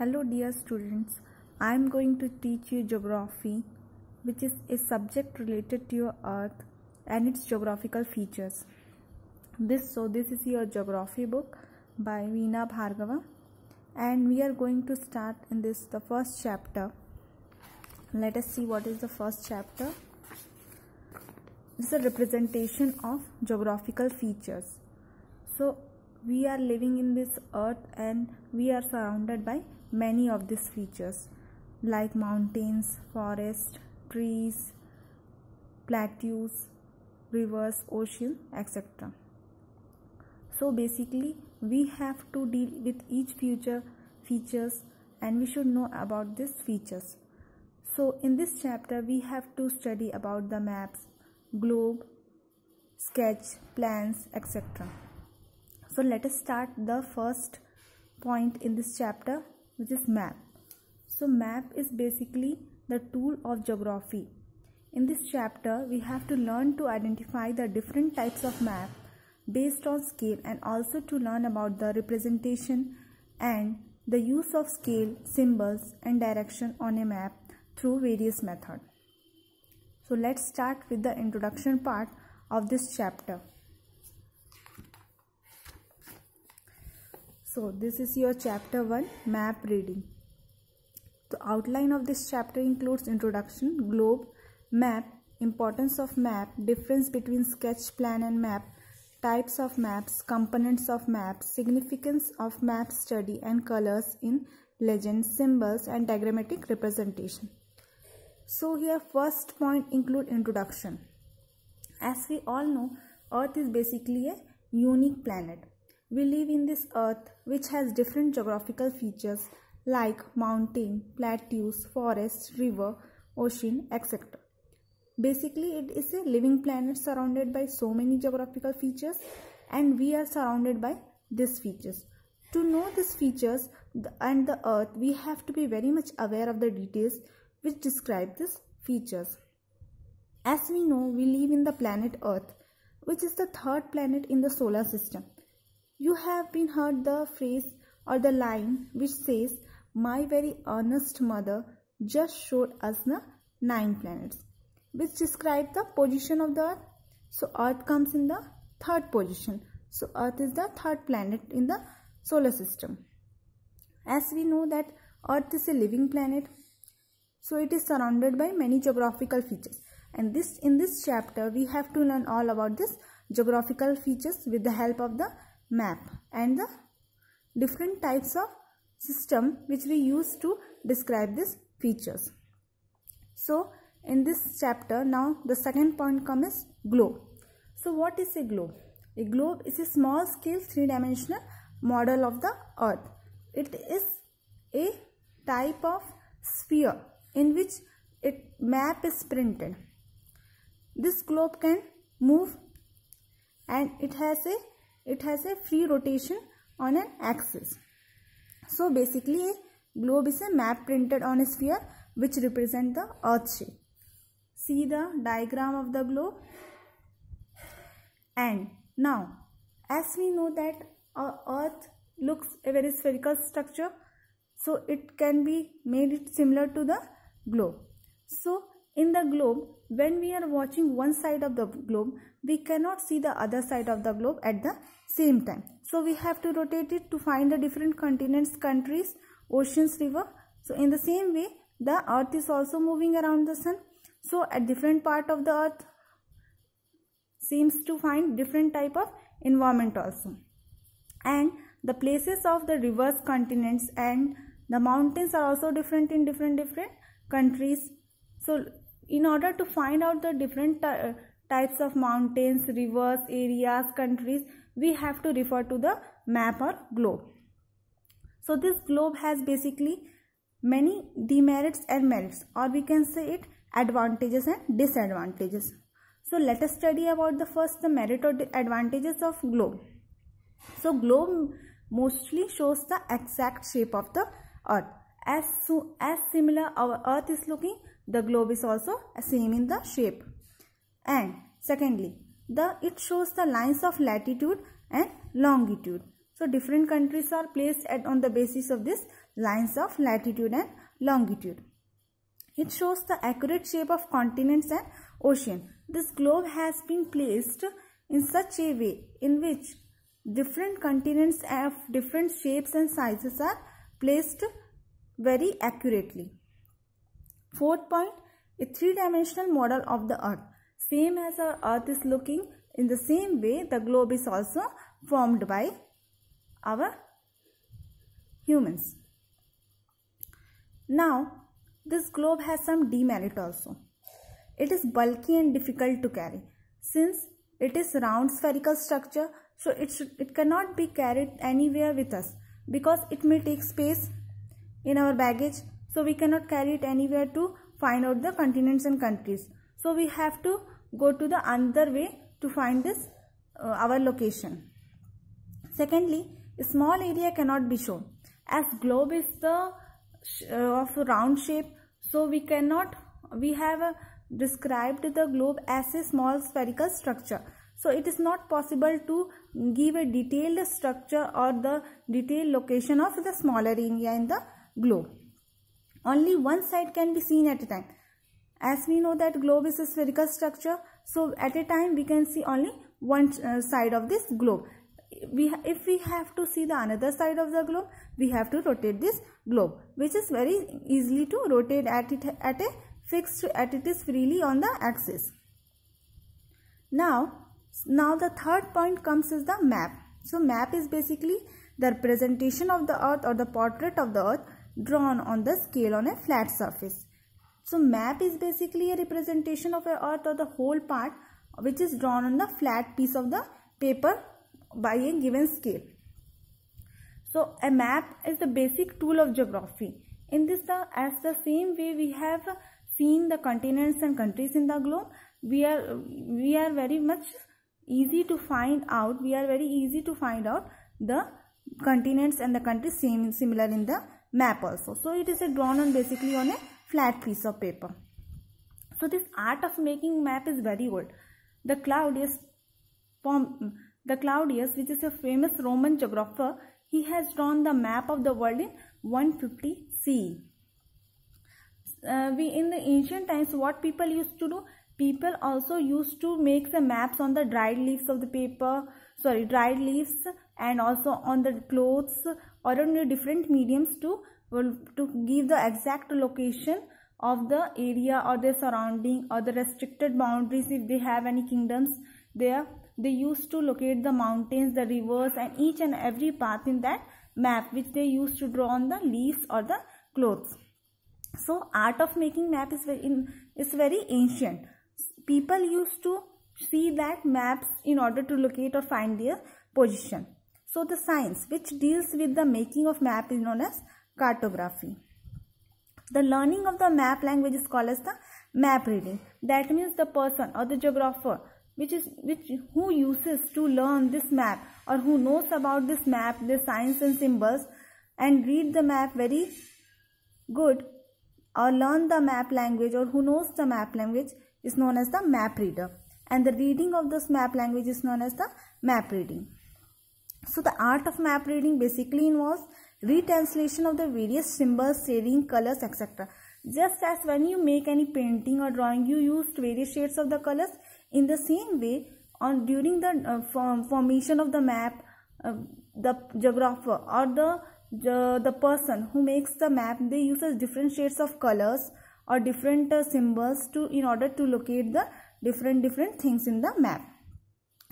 Hello dear students, I am going to teach you geography, which is a subject related to your earth and its geographical features. This is your geography book by Veena Bhargava, and we are going to start in the first chapter. Let us see what is the first chapter. This is a representation of geographical features. So we are living in this earth and we are surrounded by many of these features like mountains, forests, trees, plateaus, rivers, ocean, etc. So basically we have to deal with each features and we should know about these features. So in this chapter we have to study about the maps, globe, sketch, plans, etc. So let us start the first point in this chapter, which is map. So map is basically the tool of geography. In this chapter we have to learn to identify the different types of map based on scale and also to learn about the representation and the use of scale, symbols and direction on a map through various methods. So let's start with the introduction part of this chapter. So this is your chapter 1, map reading. The outline of this chapter includes introduction, globe, map, importance of map, difference between sketch, plan and map, types of maps, components of maps, significance of map study and colors in legends, symbols and diagrammatic representation. So here first point include introduction. As we all know, Earth is basically a unique planet. We live in this earth which has different geographical features like mountain, plateaus, forests, river, ocean, etc. Basically it is a living planet surrounded by so many geographical features and we are surrounded by these features. To know these features and the earth, we have to be very much aware of the details which describe these features. As we know, we live in the planet Earth, which is the third planet in the solar system. You have been heard the phrase or the line which says, "My very earnest mother just showed us the 9 planets," which describe the position of the Earth. So Earth comes in the third position. So Earth is the third planet in the solar system. As we know that Earth is a living planet, so it is surrounded by many geographical features. And in this chapter we have to learn all about this geographical features with the help of the map and the different types of system which we use to describe these features. So in this chapter now the second point comes is globe. So what is a globe? A globe is a small scale 3-dimensional model of the earth. It is a type of sphere in which a map is printed. This globe can move and it has a free rotation on an axis. So basically a globe is a map printed on a sphere which represent the earth shape. See the diagram of the globe. And now as we know that our earth looks a very spherical structure, so it can be made it similar to the globe. So in the globe, when we are watching one side of the globe, we cannot see the other side of the globe at the same time. So we have to rotate it to find the different continents, countries, oceans, river. So in the same way, the earth is also moving around the sun. So at different part of the earth seems to find different type of environment also. And the places of the rivers, continents and the mountains are also different in different countries. So in order to find out the different types of mountains, rivers, areas, countries, we have to refer to the map or globe. So this globe has basically many demerits and merits, or we can say it advantages and disadvantages. So let us study about the merit or advantages of globe. So globe mostly shows the exact shape of the earth. As similar our earth is looking, the globe is also same in the shape. And secondly, it shows the lines of latitude and longitude. So different countries are placed on the basis of this lines of latitude and longitude. It shows the accurate shape of continents and ocean. This globe has been placed in such a way in which different continents of different shapes and sizes are placed very accurately. Fourth point, a three-dimensional model of the earth. Same as our earth is looking, in the same way the globe is also formed by our humans. Now, this globe has some demerit also. It is bulky and difficult to carry. Since it is round spherical structure, so it cannot be carried anywhere with us because it may take space in our baggage. So we cannot carry it anywhere to find out the continents and countries. So we have to go to the other way to find this our location. Secondly, a small area cannot be shown. As globe is the of round shape, so we have described the globe as a small spherical structure. So it is not possible to give a detailed structure or the detailed location of the smaller area in the globe. Only one side can be seen at a time. As we know that globe is a spherical structure, so at a time we can see only one side of this globe. If we have to see the another side of the globe, we have to rotate this globe, which is very easily to rotate at it is freely on the axis. Now the third point comes is the map. So map is basically the representation of the earth or the portrait of the earth drawn on the scale on a flat surface. So map is basically a representation of a earth or the whole part which is drawn on the flat piece of the paper by a given scale. So a map is the basic tool of geography. In this, as the same way we have seen the continents and countries in the globe, we are very much easy to find out. We are very easy to find out the continents and the countries similar in the map also. So it is drawn on basically on a flat piece of paper. So this art of making map is very old. The Claudius, which is a famous Roman geographer, he has drawn the map of the world in 150 CE. In the ancient times, what people used to do? People also used to make the maps on the dried leaves of the paper, dried leaves, and also on the clothes or on the different mediums to give the exact location of the area or the surrounding or the restricted boundaries. If they have any kingdoms there, they used to locate the mountains, the rivers, and each and every path in that map, which they used to draw on the leaves or the clothes. So art of making map is very ancient. People used to see that maps in order to locate or find their position. So the science which deals with the making of map is known as cartography. The learning of the map language is called as the map reading. That means the person or the geographer who uses to learn this map or who knows about this map, the signs and symbols, and read the map very good or learn the map language, or who knows the map language, is known as the map reader. And the reading of this map language is known as the map reading. So the art of map reading basically involves retranslation of the various symbols, shading, colors, etc. Just as when you make any painting or drawing, you used various shades of the colors. In the same way, during the formation of the map, the geographer or the person who makes the map, they uses different shades of colors or different symbols in order to locate the different things in the map.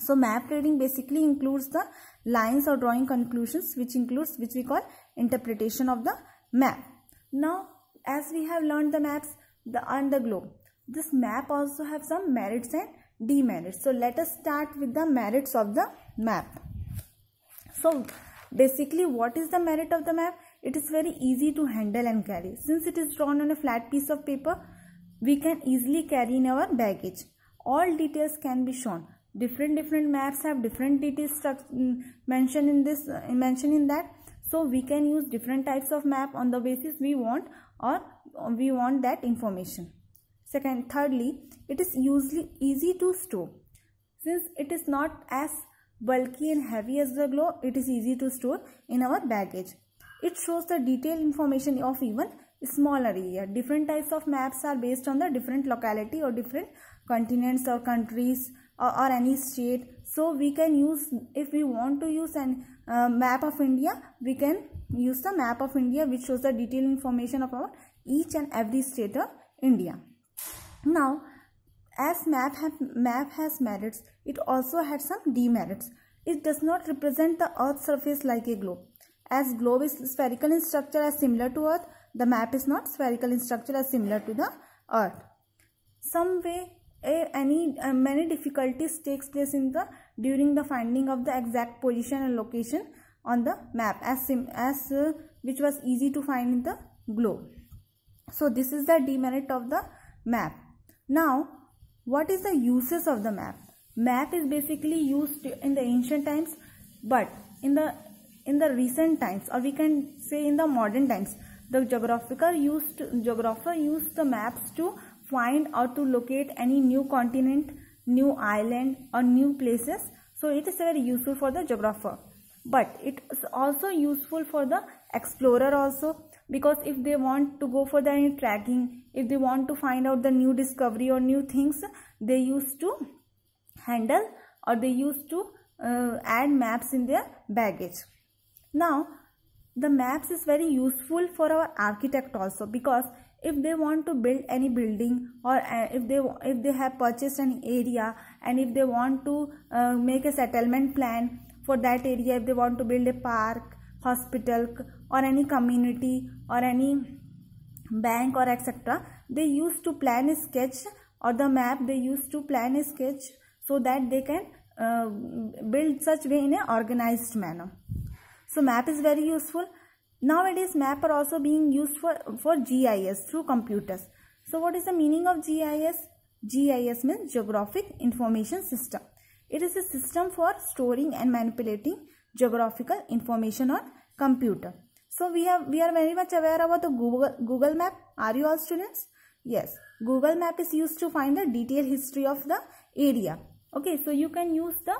So map reading basically includes the lines or drawing conclusions, which we call interpretation of the map. Now, as we have learned the maps on the globe, this map also have some merits and demerits. So let us start with the merits of the map. So basically, what is the merit of the map? It is very easy to handle and carry. Since it is drawn on a flat piece of paper, we can easily carry in our baggage. All details can be shown. Different maps have different details mentioned in that. So we can use different types of map on the basis we want, or we want that information. Thirdly, it is usually easy to store. Since it is not as bulky and heavy as the globe, it is easy to store in our baggage. It shows the detailed information of even smaller area. Different types of maps are based on the different locality or different continents or countries or any state. So we can use, if we want to use an map of India, we can use the map of India, which shows the detailed information about each and every state of India. Now, as map has merits, it also has some demerits. It does not represent the Earth's surface like a globe. As globe is spherical in structure as similar to Earth, the map is not spherical in structure as similar to the Earth. Many difficulties takes place during the finding of the exact position and location on the map which was easy to find in the globe. So this is the demerit of the map. Now, what is the uses of the map? Map is basically used in the ancient times, but in the recent times, or we can say in the modern times, the geographer used the maps to find or to locate any new continent, new island or new places. So it is very useful for the geographer, but it is also useful for the explorer also, because if they want to go for the any tracking, if they want to find out the new discovery or new things, they used to handle or they used to add maps in their baggage. Now, the maps is very useful for our architect also, because if they want to build any building, or if they have purchased an area, and if they want to make a settlement plan for that area, if they want to build a park, hospital or any community or any bank or etc., they used to plan a sketch, or the map they used to plan a sketch, so that they can build such way in an organized manner. So map is very useful. Nowadays map are also being used for GIS through computers. So what is the meaning of GIS? GIS means Geographic Information System. It is a system for storing and manipulating geographical information on computer. So we are very much aware about the Google Map. Are you all students? Yes. Google Map is used to find the detailed history of the area. Okay, so you can use the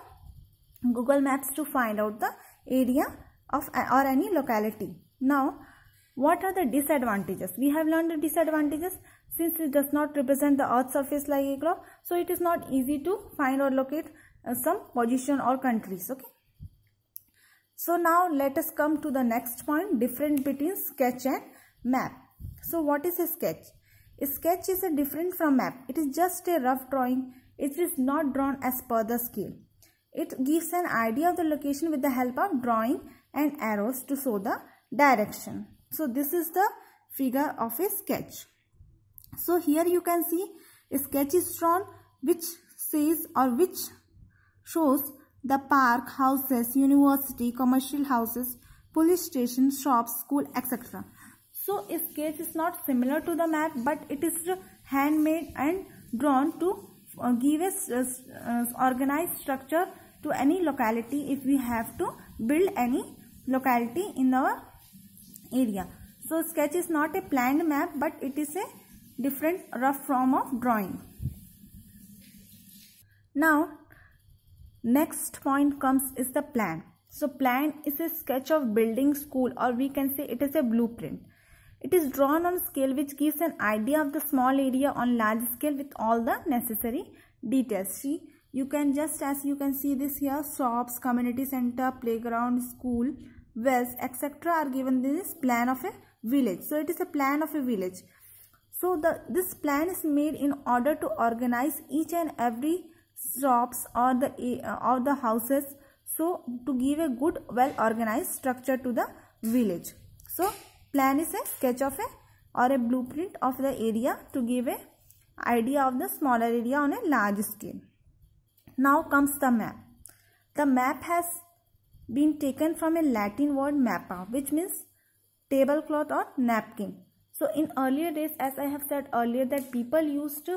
Google Maps to find out the area of or any locality. Now, what are the disadvantages? We have learned the disadvantages. Since it does not represent the Earth's surface like a globe, so it is not easy to find or locate some position or countries. Okay. So now let us come to the next point, difference between sketch and map. So what is a sketch? A sketch is different from map. It is just a rough drawing. It is not drawn as per the scale. It gives an idea of the location with the help of drawing and arrows to show the direction. So this is the figure of a sketch. So here you can see a sketch is drawn which says or which shows the park, houses, university, commercial houses, police station, shops, school, etc. So a sketch is not similar to the map, but it is handmade and drawn to give a organized structure to any locality if we have to build any locality in our area. So sketch is not a planned map, but it is a different rough form of drawing. Now next point comes is the plan. So plan is a sketch of building, school, or we can say it is a blueprint. It is drawn on scale which gives an idea of the small area on large scale with all the necessary details. See, you can just, as you can see this here, shops, community center, playground, school, wells, etc. are given in this plan of a village. So it is a plan of a village. So this plan is made in order to organize each and every shops or the houses, so to give a good well organized structure to the village. So plan is a sketch of or a blueprint of the area to give a idea of the smaller area on a large scale. Now comes the map. The map has been taken from a Latin word mappa, which means tablecloth or napkin. So in earlier days, as I have said earlier, that people used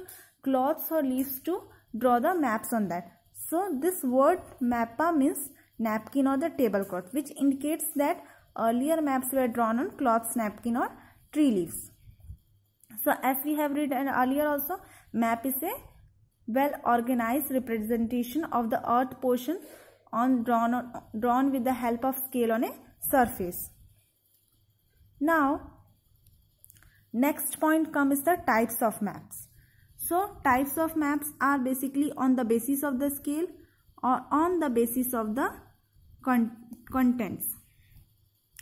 cloths or leaves to draw the maps on that. So this word mappa means napkin or the tablecloth, which indicates that earlier maps were drawn on cloths, napkin or tree leaves. So as we have read earlier also, map is a well organized representation of the earth portion drawn with the help of scale on a surface. Now, next point comes the types of maps. So, types of maps are basically on the basis of the scale or on the basis of the contents.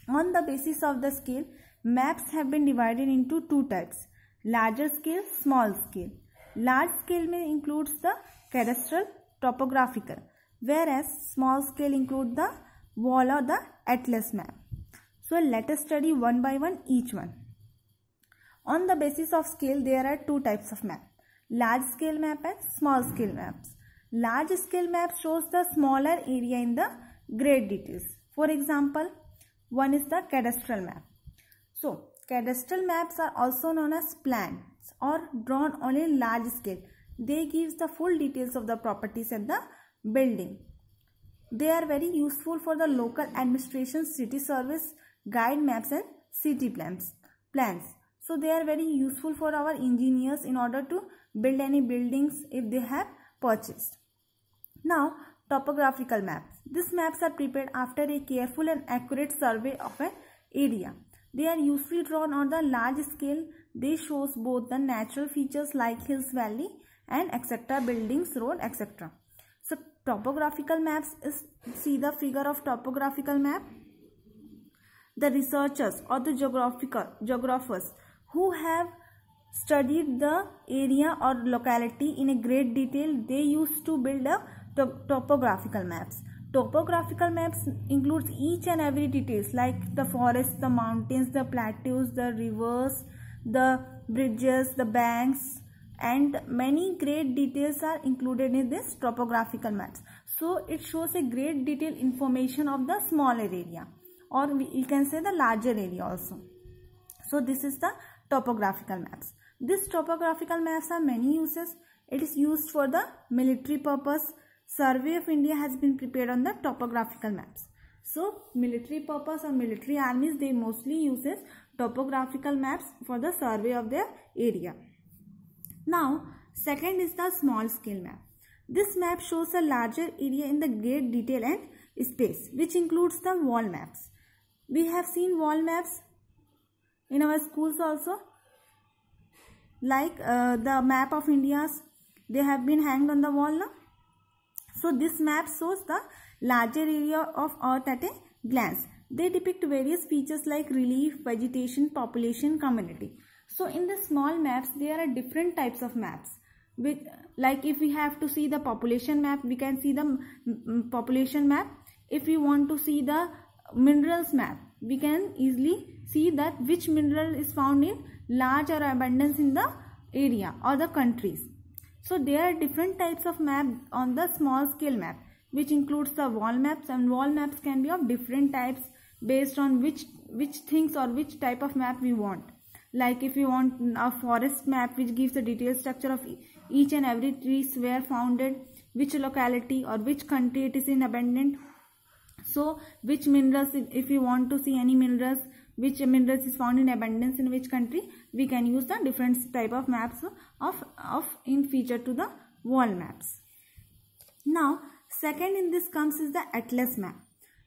On the basis of the scale, maps have been divided into two types: larger scale, small scale. Large scale may includes the cadastral, topographical, whereas small scale include the wall or the atlas map. So let us study one by one each one. On the basis of scale, there are two types of map: large scale map and small scale maps. Large scale map shows the smaller area in the great details. For example, one is the cadastral map. So cadastral maps are also known as plans or drawn on a large scale. They give the full details of the properties and the building. They are very useful for the local administration, city service, guide maps and city plans. So they are very useful for our engineers in order to build any buildings if they have purchased. Now, topographical maps. These maps are prepared after a careful and accurate survey of an area. They are usually drawn on the large scale. They shows both the natural features like hills, valley and etc., buildings, road, etc. So topographical maps is, see the figure of topographical map. The researchers or the geographers who have studied the area or locality in a great detail, they used to build a topographical maps. Topographical maps includes each and every details like the forest, the mountains, the plateaus, the rivers, the bridges, the banks, and many great details are included in this topographical maps. So it shows a great detailed information of the smaller area, or you can say the larger area also. So this is the topographical maps. These topographical maps have many uses. It is used for the military purpose. Survey of India has been prepared on the topographical maps. So military purpose or military armies, they mostly uses topographical maps for the survey of their area. Now, second is the small scale map. This map shows a larger area in the great detail and space, which includes the wall maps. We have seen wall maps in our schools also, like the map of India's, they have been hanged on the wall now. So this map shows the larger area of earth at a glance. They depict various features like relief, vegetation, population, community. So in the small maps, there are different types of maps. Like if we have to see the population map, we can see the population map. If we want to see the minerals map, we can easily see that which mineral is found in large or abundance in the area or the countries. So there are different types of map on the small scale map, which includes the wall maps, and wall maps can be of different types based on which things or which type of map we want. Like if you want a forest map which gives the detailed structure of each and every trees where founded, which locality or which country it is in abundant. So which minerals, if you want to see any minerals, which minerals is found in abundance in which country, we can use the different type of maps of in feature to the wall maps. Now second in this comes is the atlas map.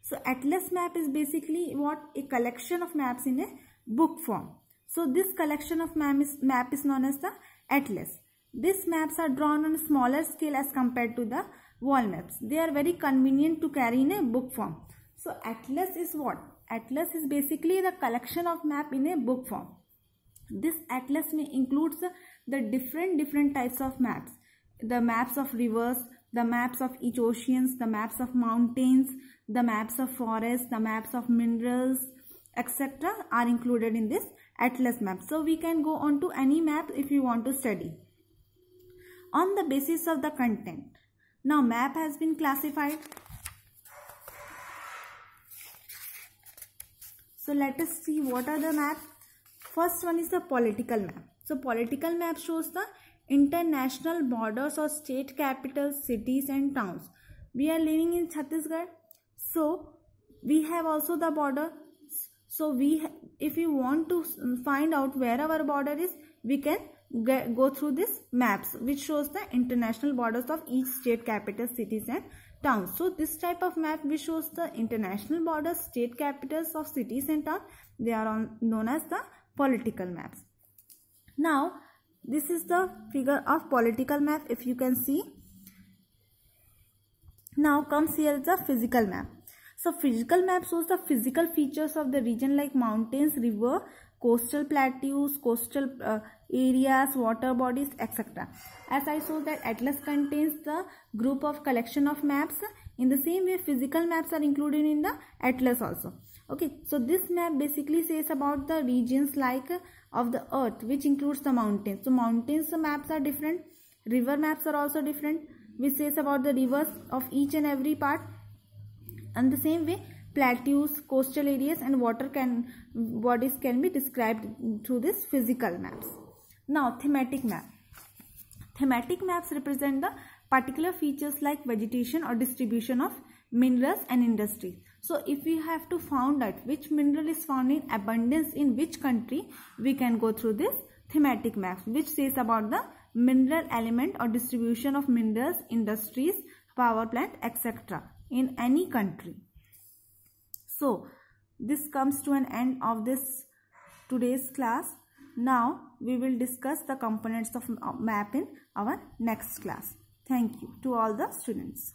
So atlas map is basically what? A collection of maps in a book form. So this collection of map is known as the atlas. These maps are drawn on a smaller scale as compared to the wall maps. They are very convenient to carry in a book form. So atlas is what? Atlas is basically the collection of map in a book form. This atlas may includes the different types of maps. The maps of rivers, the maps of each oceans, the maps of mountains, the maps of forests, the maps of minerals, etc. are included in this atlas map. So we can go on to any map if you want to study. On the basis of the content. Now map has been classified. So let us see what are the maps. First one is the political map. So political map shows the international borders or state capitals, cities and towns. We are living in Chhattisgarh. So we have also the border. So if you want to find out where our border is, we can go through this maps which shows the international borders of each state, capital, cities and towns. So this type of map which shows the international borders, state capitals of cities and towns, they are known as the political maps. Now this is the figure of political map, if you can see. Now comes here the physical map. So physical map shows the physical features of the region like mountains, river, coastal plateaus, coastal areas, water bodies, etc. As I saw that atlas contains the group of collection of maps. In the same way, physical maps are included in the atlas also. Okay, so this map basically says about the regions like of the earth, which includes the mountains. So mountains maps are different, river maps are also different, which says about the rivers of each and every part. And the same way, plateaus, coastal areas and water bodies can be described through this physical maps. Now thematic map. Thematic maps represent the particular features like vegetation or distribution of minerals and industry. So if we have to find out which mineral is found in abundance in which country, we can go through this thematic maps, which says about the mineral element or distribution of minerals, industries, power plant, etc. in any country. So this comes to an end of this today's class. Now we will discuss the components of map in our next class. Thank you to all the students.